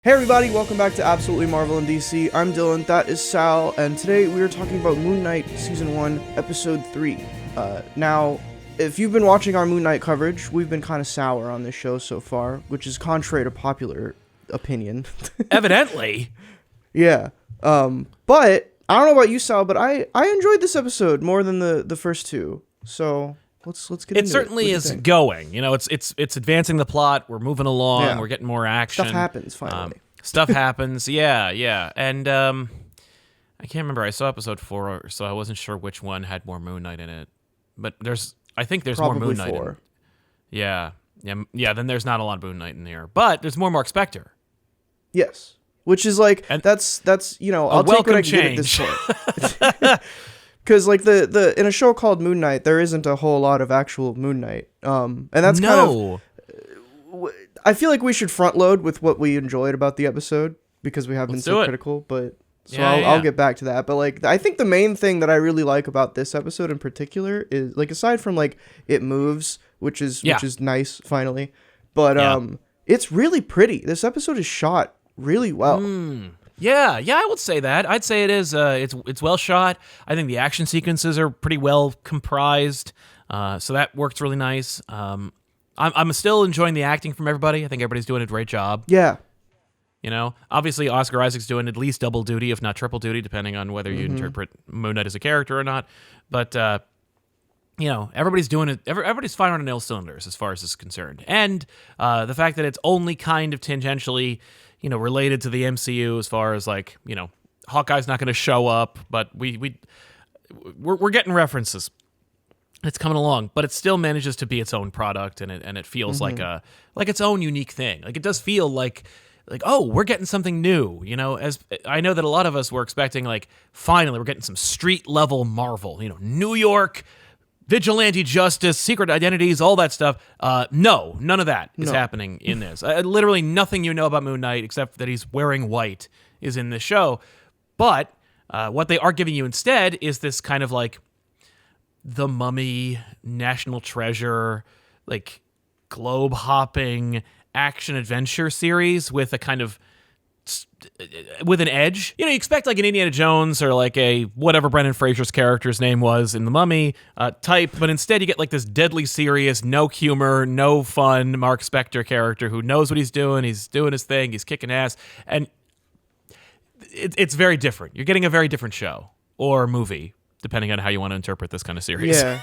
Hey everybody, welcome back to Absolutely Marvel and DC. I'm Dylan, that is Sal, and today we are talking about Moon Knight Season 1, Episode 3. Now, if you've been watching our Moon Knight coverage, we've been kind of sour on this show so far, which is contrary to popular opinion. Evidently. Yeah. But, I don't know about you, Sal, but I enjoyed this episode more than the first two, so... Let's get into it. It certainly is going. You know, it's advancing the plot. We're moving along. Yeah. We're getting more action. Stuff happens, finally. Stuff happens. Yeah. And I can't remember. I saw episode 4, so I wasn't sure which one had more Moon Knight in it. But I think there's Probably more Moon Knight 4. in it. Yeah, then there's not a lot of Moon Knight in here. But there's more Mark Spector. Yes. Which is like, and that's you know, I'll take what I can get at this point. Because, like, the in a show called Moon Knight, there isn't a whole lot of actual Moon Knight. And that's kind of... I feel like we should front load with what we enjoyed about the episode, because we have been so critical, but... So I'll get back to that. But, like, I think the main thing that I really like about this episode in particular is, like, aside from, like, it moves, which is nice, finally. But, it's really pretty. This episode is shot really well. Yeah, I would say that. I'd say it is. It's well shot. I think the action sequences are pretty well comprised, so that works really nice. I'm still enjoying the acting from everybody. I think everybody's doing a great job. Yeah. You know, obviously Oscar Isaac's doing at least double duty, if not triple duty, depending on whether you interpret Moon Knight as a character or not. But you know, everybody's doing it. Everybody's firing on all cylinders as far as this is concerned, and the fact that it's only kind of tangentially, you know, related to the MCU as far as, like, you know, Hawkeye's not going to show up, but we're getting references. It's coming along, but it still manages to be its own product, and it feels like its own unique thing. Like, it does feel like oh, we're getting something new. You know, as I know that a lot of us were expecting, like, finally we're getting some street level Marvel. You know, New York. Vigilante justice, secret identities, all that stuff. No, none of that is happening in this. Literally nothing you know about Moon Knight except that he's wearing white is in this show. But what they are giving you instead is this kind of like the Mummy, National Treasure, like globe-hopping action-adventure series with a kind of with an edge. You know, you expect like an Indiana Jones or like a whatever Brendan Fraser's character's name was in The Mummy type, but instead you get like this deadly serious, no humor, no fun Mark Spector character who knows what he's doing his thing, he's kicking ass, and it's very different. You're getting a very different show or movie, depending on how you want to interpret this kind of series. Yeah.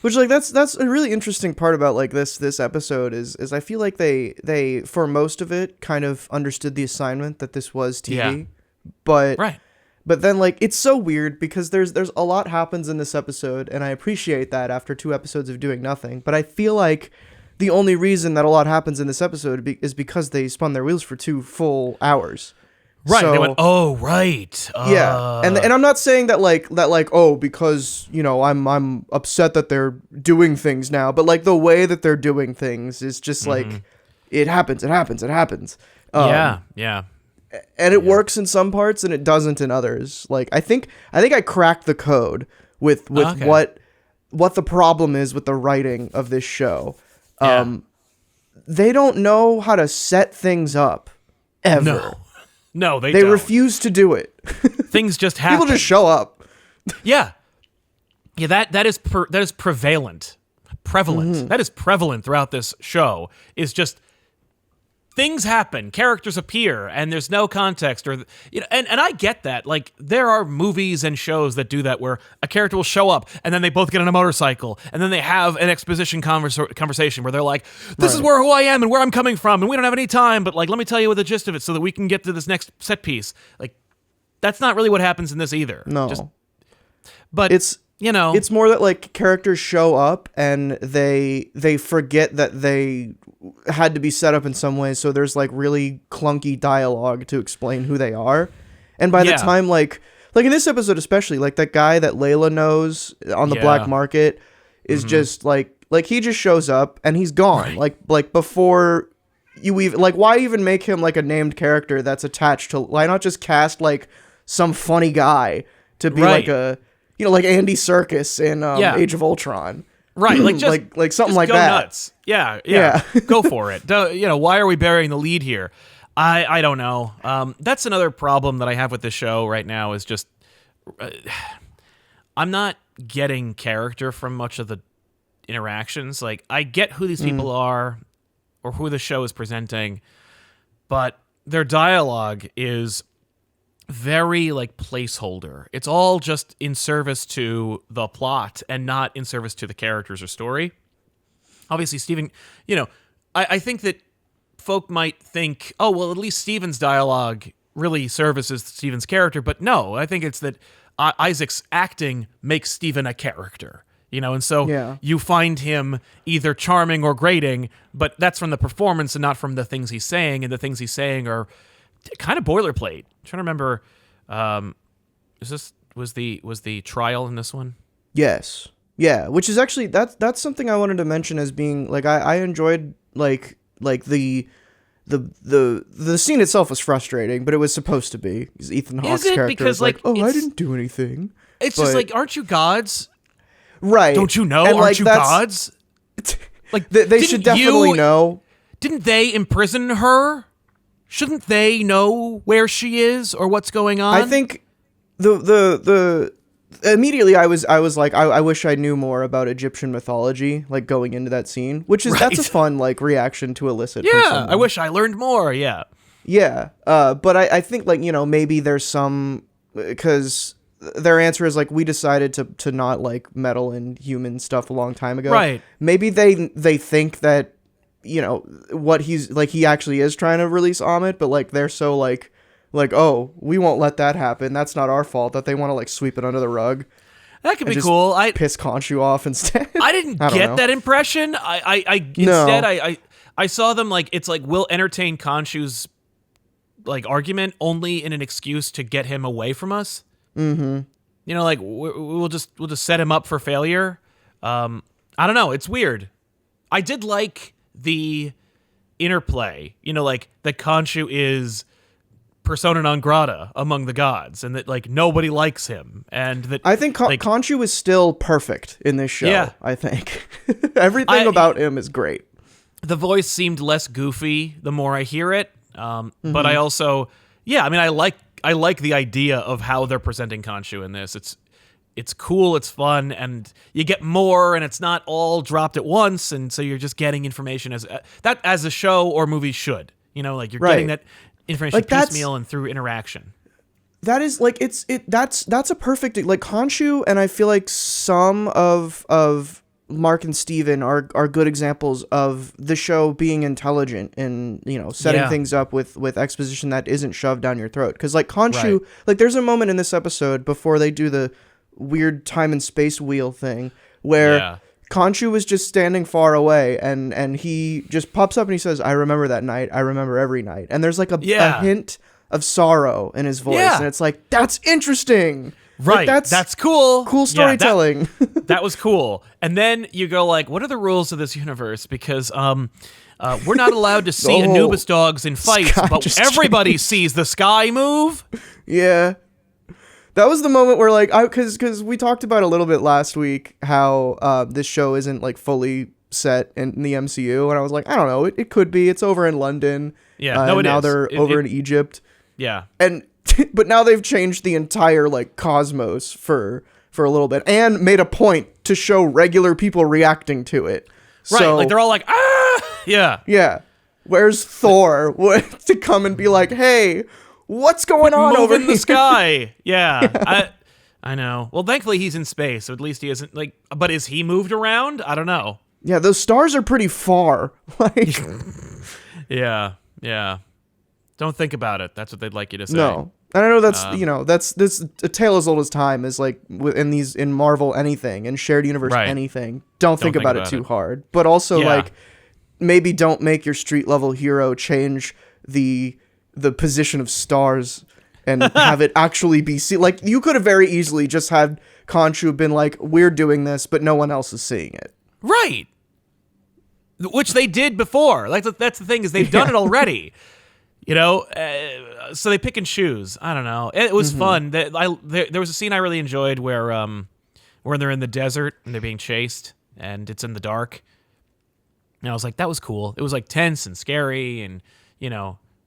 Which, like, that's a really interesting part about, like, this episode is I feel like they for most of it kind of understood the assignment that this was TV. Yeah. But then, like, it's so weird because there's a lot happens in this episode, and I appreciate that after 2 episodes of doing nothing. But I feel like the only reason that a lot happens in this episode is because they spun their wheels for 2 full hours. Right, so, they went, oh, right. Yeah, and I'm not saying that like oh, because, you know, I'm upset that they're doing things now, but like the way that they're doing things is just like it happens. Yeah. And it works in some parts and it doesn't in others. Like I think I cracked the code with what the problem is with the writing of this show. They don't know how to set things up ever. No, they don't. They refuse to do it. Things just happen. People just show up. Yeah. That is prevalent. That is prevalent throughout this show. Is just things happen, characters appear, and there's no context, or you know. And I get that. Like, there are movies and shows that do that, where a character will show up, and then they both get on a motorcycle, and then they have an exposition conversation where they're like, "This is who I am and where I'm coming from, and we don't have any time, but like, let me tell you what the gist of it, so that we can get to this next set piece." Like, that's not really what happens in this either. No, but it's, you know, it's more that like characters show up and they forget that they had to be set up in some way, so there's like really clunky dialogue to explain who they are, and by the time like in this episode especially, like that guy that Layla knows on the black market is just like he just shows up and he's gone. Like before you even, like, why even make him like a named character that's attached to, why not just cast like some funny guy to be like a, you know, like Andy Serkis in Age of Ultron. Right, like just like something just like go that. Nuts. Yeah. Go for it. You know, why are we burying the lead here? I don't know. That's another problem that I have with this show right now is just I'm not getting character from much of the interactions. Like, I get who these people are or who the show is presenting, but their dialogue is very like placeholder. It's all just in service to the plot and not in service to the characters or story. Obviously, Steven, I think that folk might think, oh, well, at least Steven's dialogue really services Steven's character, but no, I think it's that Isaac's acting makes Steven a character. And so you find him either charming or grating, but that's from the performance and not from the things he's saying, and the things he's saying are kind of boilerplate. I'm trying to remember, was the trial in this one? Yes. Yeah, which is actually that's something I wanted to mention as being like I enjoyed like the scene itself was frustrating, but it was supposed to be. Ethan Hawke's character because, is like, oh, I didn't do anything. It's just like, aren't you gods? Right. Don't you know? And aren't you gods? Like they should definitely know. Didn't they imprison her? Shouldn't they know where she is or what's going on? I think the immediately I was like, I wish I knew more about Egyptian mythology, like going into that scene, which is that's a fun like reaction to elicit. Yeah, from someone. I wish I learned more. Yeah. Yeah. But I think like, maybe there's some, because their answer is like, we decided to not like meddle in human stuff a long time ago. Right. Maybe they think that, what he's like, he actually is trying to release Amit, but like they're so like, oh, we won't let that happen. That's not our fault. That they want to like sweep it under the rug. That could be cool. I piss Khonshu off instead. I didn't get that impression. Instead I saw them like, it's like, we'll entertain Khonshu's like argument only in an excuse to get him away from us. Mm-hmm. Like we'll just set him up for failure. I don't know. It's weird. I did like the interplay. Like that Khonshu is persona non grata among the gods, and that like nobody likes him, and that I think Khonshu is still perfect in this show. Yeah, I think everything about him is great. The voice seemed less goofy the more I hear it, but I also, I like the idea of how they're presenting Khonshu in this. It's cool, it's fun, and you get more, and it's not all dropped at once, and so you're just getting information as a show or movie should. Like you're getting that information like piecemeal and through interaction. That is like that's a perfect like Khonshu, and I feel like some of Mark and Steven are good examples of the show being intelligent and setting things up with exposition that isn't shoved down your throat. Because like Khonshu, like there's a moment in this episode before they do the weird time and space wheel thing where Khonshu was just standing far away, and he just pops up and he says, "I remember that night. I remember every night." And there's like a hint of sorrow in his voice, and it's like, that's interesting. Right. Like, that's cool. Cool storytelling. That was cool. And then you go like, what are the rules of this universe? Because we're not allowed to see Anubis dogs in fights, but everybody sees the sky move. Yeah. That was the moment where like, because we talked about a little bit last week how this show isn't like fully set in the MCU, and I was like, I don't know, it could be. It's over in London. Yeah, now they're over in Egypt. Yeah. And but now they've changed the entire like cosmos for a little bit and made a point to show regular people reacting to it. Right, so, like they're all like, ah, yeah. Yeah. Where's Thor to come and be like, hey, what's going on over in the sky? Yeah. I know. Well, thankfully he's in space, so at least he isn't like, but is he moved around? I don't know. Yeah, those stars are pretty far. Like Yeah. Don't think about it. That's what they'd like you to say. No. And I know that's this a tale as old as time is like in Marvel anything and shared universe anything. Don't think about it too hard. But also like maybe don't make your street level hero change the position of stars and have it actually be seen. Like you could have very easily just had Khonshu been like, we're doing this, but no one else is seeing it. Right. Which they did before. Like that's the thing is they've done it already. So they pick and choose. I don't know. It was fun. There was a scene I really enjoyed where they're in the desert and they're being chased and it's in the dark. And I was like, that was cool. It was like tense and scary and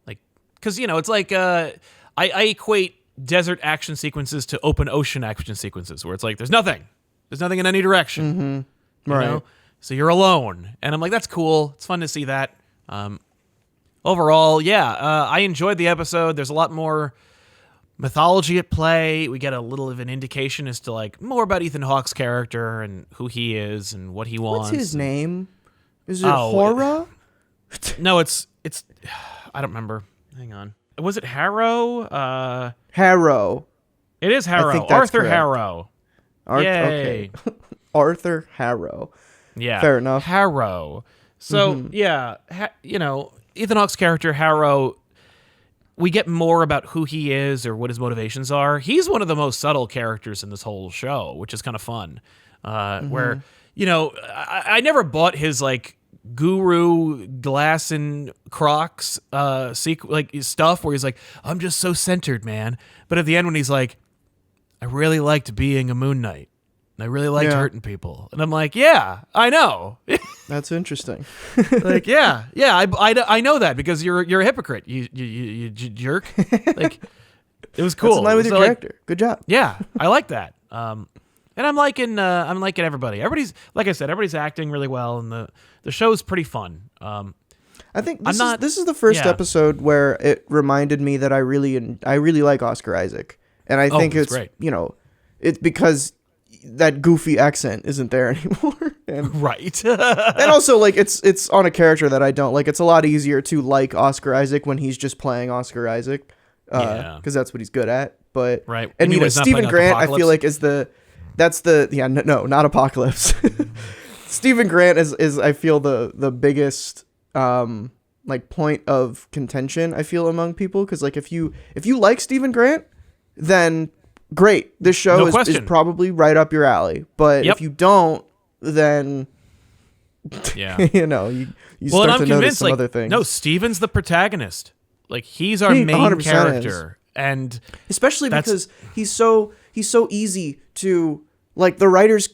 like because it's like I equate desert action sequences to open ocean action sequences, where it's like there's nothing in any direction, Right. So you're alone, and I'm like, that's cool. It's fun to see that. Overall, I enjoyed the episode. There's a lot more mythology at play. We get a little of an indication as to like more about Ethan Hawke's character and who he is and what he wants. What's his name? Is it Hora? No, it's I don't remember. Hang on. Was it Harrow? Harrow. It is Harrow. I think that's Arthur correct. Harrow. Yay. Okay. Arthur Harrow. Yeah. Fair enough. Harrow. So, Ethan Hawke's character, Harrow, we get more about who he is or what his motivations are. He's one of the most subtle characters in this whole show, which is kind of fun. Where, I never bought his, like, guru glass and Crocs stuff where he's like, I'm just so centered, man. But at the end when he's like, I really liked being a Moon Knight. And I really liked hurting people. And I'm like, yeah, I know. That's interesting. Like, I know that because you're a hypocrite, you jerk. Like, it was cool. That's in line with your character. Good job. Yeah, I like that. And I'm liking everybody. Everybody's, like I said, everybody's acting really well, and the show's pretty fun. I think this is the first episode where it reminded me that I really like Oscar Isaac, and I think it's great. It's because that goofy accent isn't there anymore. And, right. and also, like, it's on a character that I don't like. It's a lot easier to like Oscar Isaac when he's just playing Oscar Isaac, because that's what he's good at. But right. And Stephen Grant, I feel like not Apocalypse. Stephen Grant is I feel the biggest like point of contention, I feel, among people, because like if you like Stephen Grant, then great, this show is probably right up your alley. But if you don't, then you start to notice some other things. No, Steven's the protagonist. Like, he's our main character, and especially because he's so easy to, like, the writers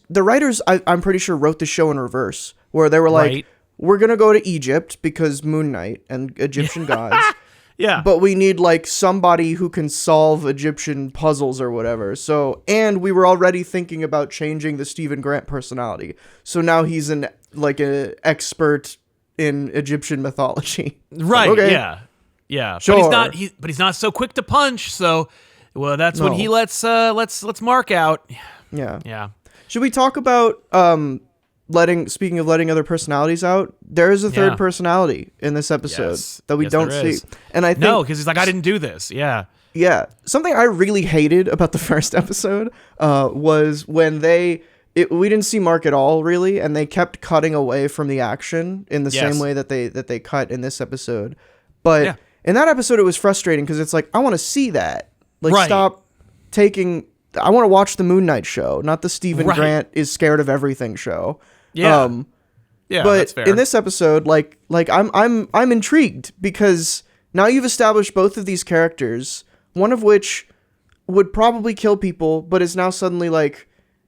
I'm pretty sure wrote the show in reverse, where they were like, we're gonna go to Egypt because Moon Knight and Egyptian gods. Yeah. But we need, like, somebody who can solve Egyptian puzzles or whatever. So, and we were already thinking about changing the Stephen Grant personality. So now he's an expert in Egyptian mythology. Right. Okay. Yeah. Yeah. Sure. But he's not so quick to punch. So, well, that's when he lets Mark out. Yeah. Yeah. Should we talk about speaking of letting other personalities out, there is a third personality in this episode that we don't see. And I think because he's like, I didn't do this. Yeah. Yeah. Something I really hated about the first episode was when we didn't see Mark at all, really, and they kept cutting away from the action in the same way that they cut in this episode. But in that episode, it was frustrating because it's like, I want to see that. Like, stop taking... I want to watch the Moon Knight show, not the Stephen Grant is scared of everything show. Yeah. But that's fair. In this episode, like I'm intrigued because now you've established both of these characters, one of which would probably kill people, but is now suddenly like,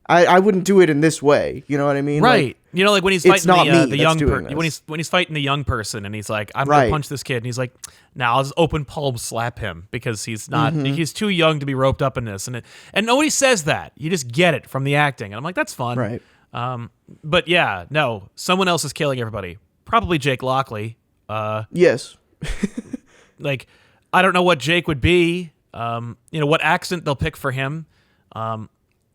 I wouldn't do it in this way. You know what I mean? Right. Like, like when he's fighting the young person, when he's fighting the young person, and he's like, I'm gonna punch this kid, and he's like, now I'll just open palm slap him because he's not he's too young to be roped up in this, and nobody says that. You just get it from the acting, and I'm like, that's fun. Right. But yeah, no, someone else is killing everybody. Probably Jake Lockley. Yes. Like, I don't know what Jake would be. What accent they'll pick for him.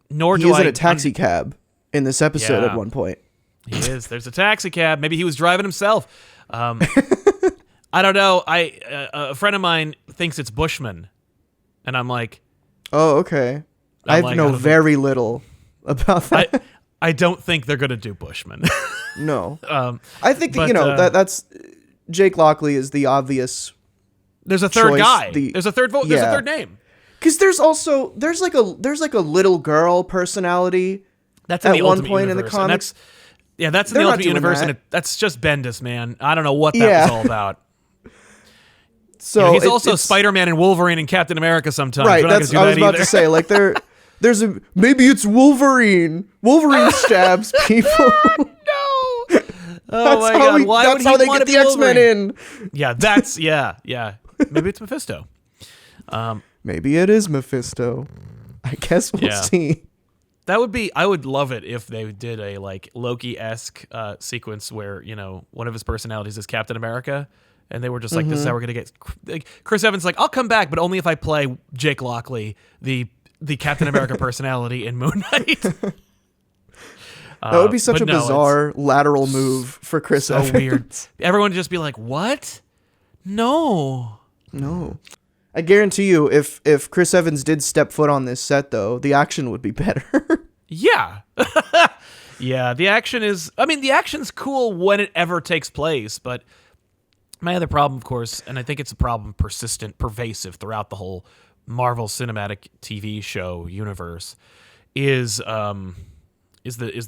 Nor do I. He's in a taxi cab in this episode at one point. He is. There's a taxi cab. Maybe he was driving himself. I don't know. A friend of mine thinks it's Bushman, and I'm like, oh, okay. I know very little about that. I don't think they're gonna do Bushman. No. I think that that's Jake Lockley is the obvious. There's a third choice. guy. There's a third vote. There's a third name. Because there's like a little girl personality. That's in at the one Ultimate point Universe, in the comics. That's in the Ultimate Universe, and that's just Bendis, man. I don't know what that was all about. So he's also Spider-Man and Wolverine and Captain America sometimes. Right. I was about to say, like, there's maybe it's Wolverine. Wolverine stabs people. No. Oh my God! Why that's would how he they want get to the be X-Men Wolverine? in. Yeah, that's yeah. Maybe it's Mephisto. Maybe it is Mephisto. I guess we'll see. That would be. I would love it if they did a like Loki-esque sequence where one of his personalities is Captain America, and they were just like, "This is how we're gonna get." Like, Chris Evans like, "I'll come back, but only if I play Jake Lockley, the Captain America personality in Moon Knight." That would be such a bizarre lateral move for Chris Evans. So weird. Everyone would just be like, "What? No." I guarantee you, if Chris Evans did step foot on this set, though, the action would be better. Yeah. Yeah, the action is... I mean, the action's cool when it ever takes place, but my other problem, of course, and I think it's a problem persistent, pervasive throughout the whole Marvel Cinematic TV show universe, is the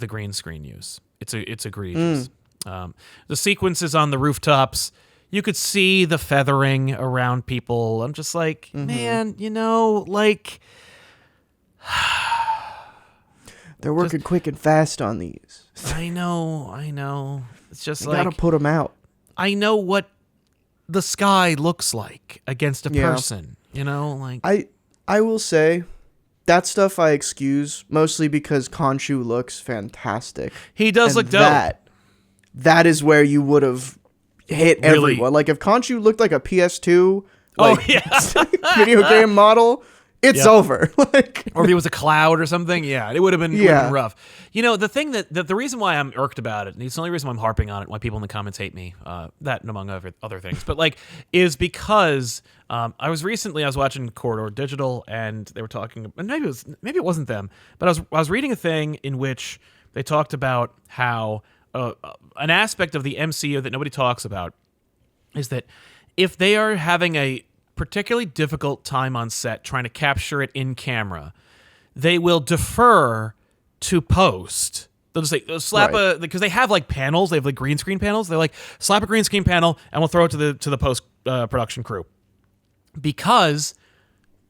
green screen use. It's egregious. The sequences on the rooftops... You could see the feathering around people. I'm just like, man, like... They're working quick and fast on these. I know. It's just you gotta put them out. I know what the sky looks like against a person. Like... I will say, that stuff I excuse, mostly because Khonshu looks fantastic. He does look dope. That is where you would have... hit everyone. Like if Khonshu looked like a PS2 video game model, it's over. Like, or if he was a cloud or something, it would have been rough. The thing that the reason why I'm irked about it, and it's the only reason why I'm harping on it, why people in the comments hate me, that and among other things, but like, is because I was watching Corridor Digital, and they were talking, and maybe it wasn't them, but I was reading a thing in which they talked about how an aspect of the MCU that nobody talks about is that if they are having a particularly difficult time on set trying to capture it in camera, they will defer to post. They'll just say, because they have like panels, they have like green screen panels. They're like, slap a green screen panel and we'll throw it to the post production crew, because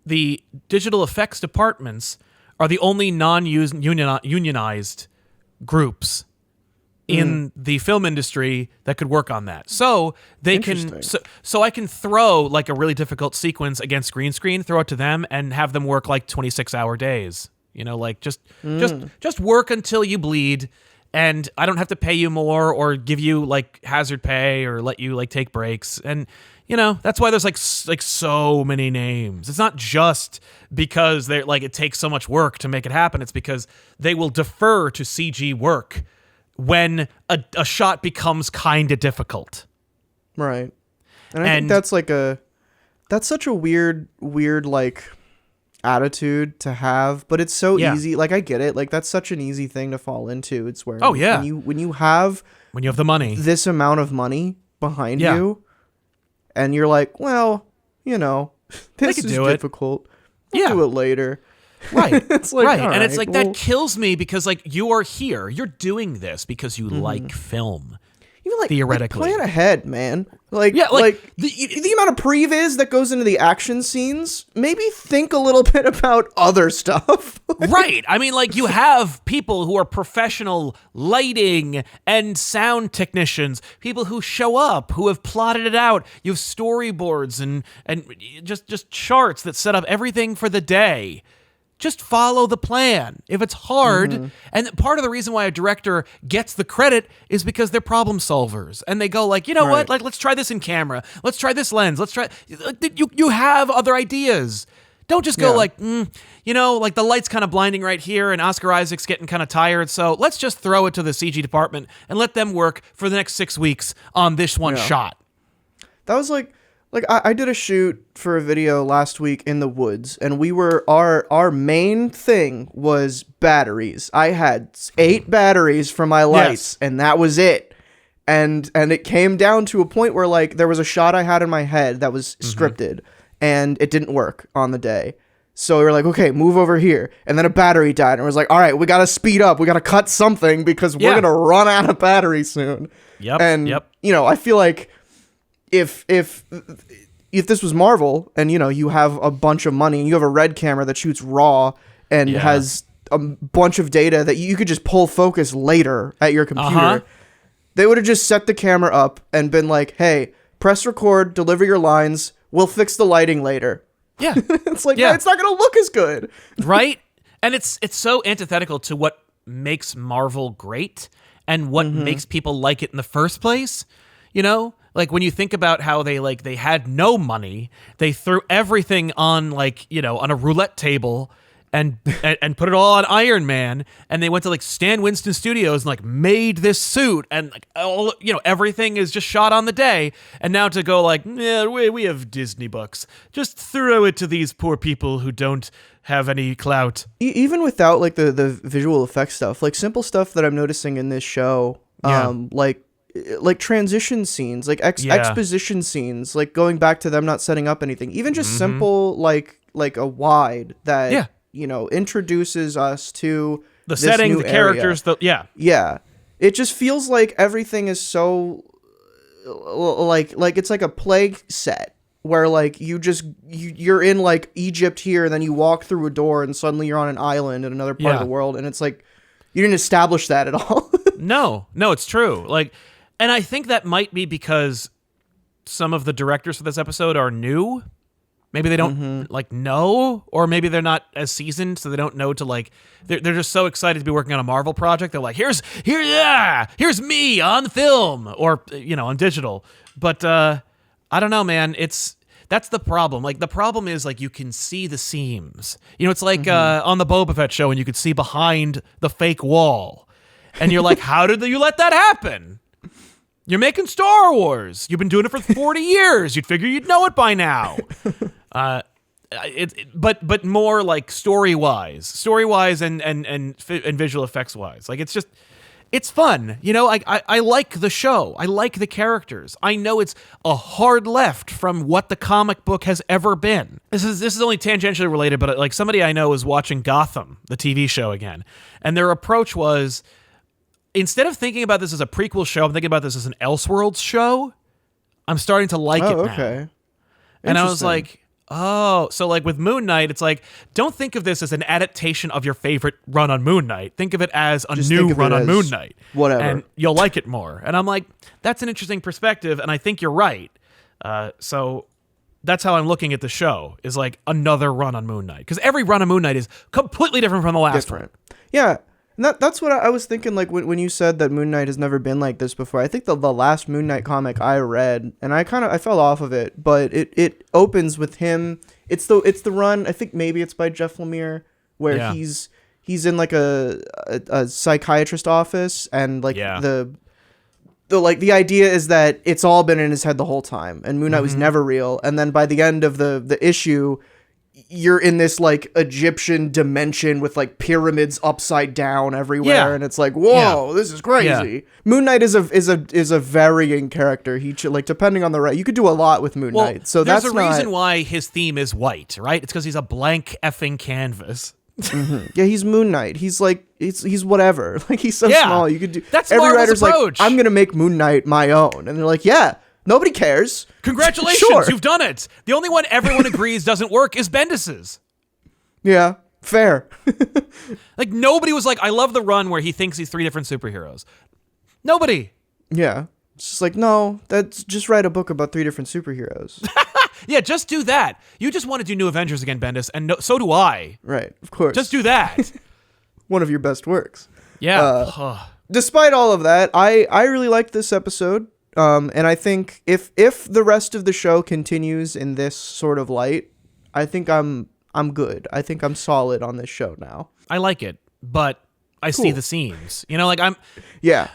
the digital effects departments are the only non-unionized groups in the film industry that could work on that. So they can, so I can throw like a really difficult sequence against green screen, throw it to them and have them work like 26-hour days. Like just work until you bleed, and I don't have to pay you more or give you like hazard pay or let you like take breaks. And that's why there's like so many names. It's not just because they're like, it takes so much work to make it happen. It's because they will defer to CG work when a shot becomes kind of difficult. Right. And I think that's such a weird like attitude to have, but it's so easy. Like, I get it. Like, that's such an easy thing to fall into. It's where when you have the money, this amount of money behind you, and you're like, well, this is difficult. We'll do it later. Right. It's like, right. And it's like, that kills me, because like, you are here. You're doing this because you like film. Even like, theoretically. Plan ahead, man. Like, the amount of previs that goes into the action scenes, maybe think a little bit about other stuff. Right. I mean, like, you have people who are professional lighting and sound technicians, people who show up, who have plotted it out. You have storyboards and just charts that set up everything for the day. Just follow the plan. If it's hard, and part of the reason why a director gets the credit is because they're problem solvers, and they go like, what? Like, let's try this in camera. Let's try this lens. Let's try. You have other ideas. Don't just go like, like the light's kind of blinding right here, and Oscar Isaac's getting kind of tired, so let's just throw it to the CG department and let them work for the next 6 weeks on this one shot. That was like I did a shoot for a video last week in the woods, and we were our main thing was batteries. I had 8 batteries for my lights, and that was it. And it came down to a point where like there was a shot I had in my head that was scripted, and it didn't work on the day. So we were like, okay, move over here. And then a battery died, and I was like, all right, we got to speed up. We got to cut something because we're going to run out of battery soon. Yep. And I feel like if this was Marvel and you have a bunch of money and you have a red camera that shoots raw and has a bunch of data that you could just pull focus later at your computer, they would have just set the camera up and been like, hey, press record, deliver your lines, we'll fix the lighting later. Yeah. It's like, no, it's not going to look as good. Right? And it's so antithetical to what makes Marvel great and what makes people like it in the first place. You know, like when you think about how they had no money, they threw everything on on a roulette table and put it all on Iron Man, and they went to Stan Winston Studios and made this suit, and all everything is just shot on the day. And now to go we have Disney bucks, just throw it to these poor people who don't have any clout. Even without the visual effects stuff, simple stuff that I'm noticing in this show, like transition scenes, exposition scenes, going back to them not setting up anything, even just simple like a wide that introduces us to the setting, the characters, it just feels like everything is so it's like a plague set where you're in Egypt here, and then you walk through a door and suddenly you're on an island in another part of the world, and it's like you didn't establish that at all. No, it's true. And I think that might be because some of the directors for this episode are new. Maybe they don't know, or maybe they're not as seasoned, so they don't know to they're just so excited to be working on a Marvel project. They're like, here's me on film or on digital. But I don't know, man. That's the problem. The problem is you can see the seams. It's on the Boba Fett show, and you could see behind the fake wall, and you're like, how did you let that happen? You're making Star Wars. You've been doing it for 40 years. You'd figure you'd know it by now. But more story-wise and visual effects-wise. It's fun. I like the show. I like the characters. I know it's a hard left from what the comic book has ever been. This is only tangentially related, but somebody I know is watching Gotham, the TV show again, and their approach was, instead of thinking about this as a prequel show, I'm thinking about this as an Elseworlds show. I'm starting to like it now. Okay. And I was like, oh, so with Moon Knight, it's don't think of this as an adaptation of your favorite run on Moon Knight. Think of it as a new run on Moon Knight. Whatever. And you'll like it more. And I'm like, that's an interesting perspective, and I think you're right. So that's how I'm looking at the show, is another run on Moon Knight. Because every run on Moon Knight is completely different from the last one. Yeah. And that's what I was thinking, when you said that Moon Knight has never been like this before. I think the last Moon Knight comic I read, and I fell off of it, but it opens with him. It's the run, I think maybe it's by Jeff Lemire, where he's in a psychiatrist office, and the idea is that it's all been in his head the whole time, and Moon Knight was never real. And then by the end of the issue, you're in this Egyptian dimension with pyramids upside down everywhere, and it's whoa, this is crazy. Yeah. Moon Knight is a varying character. He depending on the you could do a lot with Moon Knight. So there's a reason why his theme is white, right? It's because he's a blank effing canvas. Yeah, he's Moon Knight. He's he's whatever. He's so small. You could do. That's every Marvel's writer's approach. I'm gonna make Moon Knight my own, and they're like, yeah. Nobody cares. Congratulations, sure. You've done it. The only one everyone agrees doesn't work is Bendis's. Yeah, fair. Nobody was I love the run where he thinks he's three different superheroes. Nobody. Yeah. It's just no, that's just write a book about three different superheroes. Yeah, just do that. You just want to do New Avengers again, Bendis, and so do I. Right, of course. Just do that. One of your best works. Yeah. Despite all of that, I really liked this episode. And I think if the rest of the show continues in this sort of light, I think I'm good. I think I'm solid on this show now. I like it, but I see the seams. I'm. Yeah.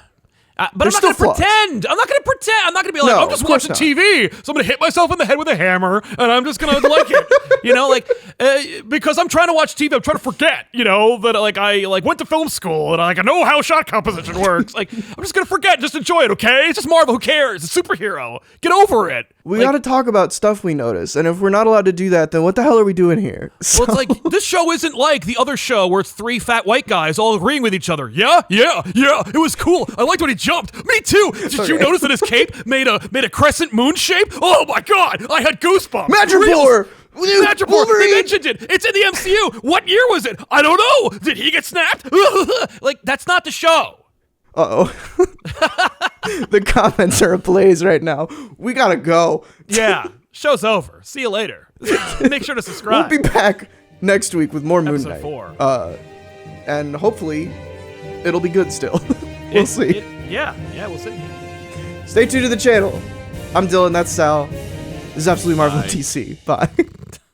But I'm not going to pretend. I'm not going to pretend. I'm not going to be I'm just watching TV. So I'm going to hit myself in the head with a hammer, and I'm just going to like it. Because I'm trying to watch TV. I'm trying to forget, that I went to film school and I know how shot composition works. I'm just going to forget. Just enjoy it, okay? It's just Marvel. Who cares? It's a superhero. Get over it. We got to talk about stuff we notice, and if we're not allowed to do that, then what the hell are we doing here? So. Well, it's this show isn't like the other show where it's three fat white guys all agreeing with each other. Yeah. It was cool. I liked when he jumped. Me too. Did you notice that his cape made a crescent moon shape? Oh my god, I had goosebumps. Madripoor. They mentioned it. It's in the MCU. What year was it? I don't know. Did he get snapped? That's not the show. Uh-oh. The comments are ablaze right now. We gotta go. Yeah. Show's over. See you later. Make sure to subscribe. We'll be back next week with more Moon Episode Knight. 4. And hopefully, it'll be good still. We'll see. Yeah, we'll see. Stay tuned to the channel. I'm Dylan, that's Sal. This is Absolutely Marvel TC. Bye.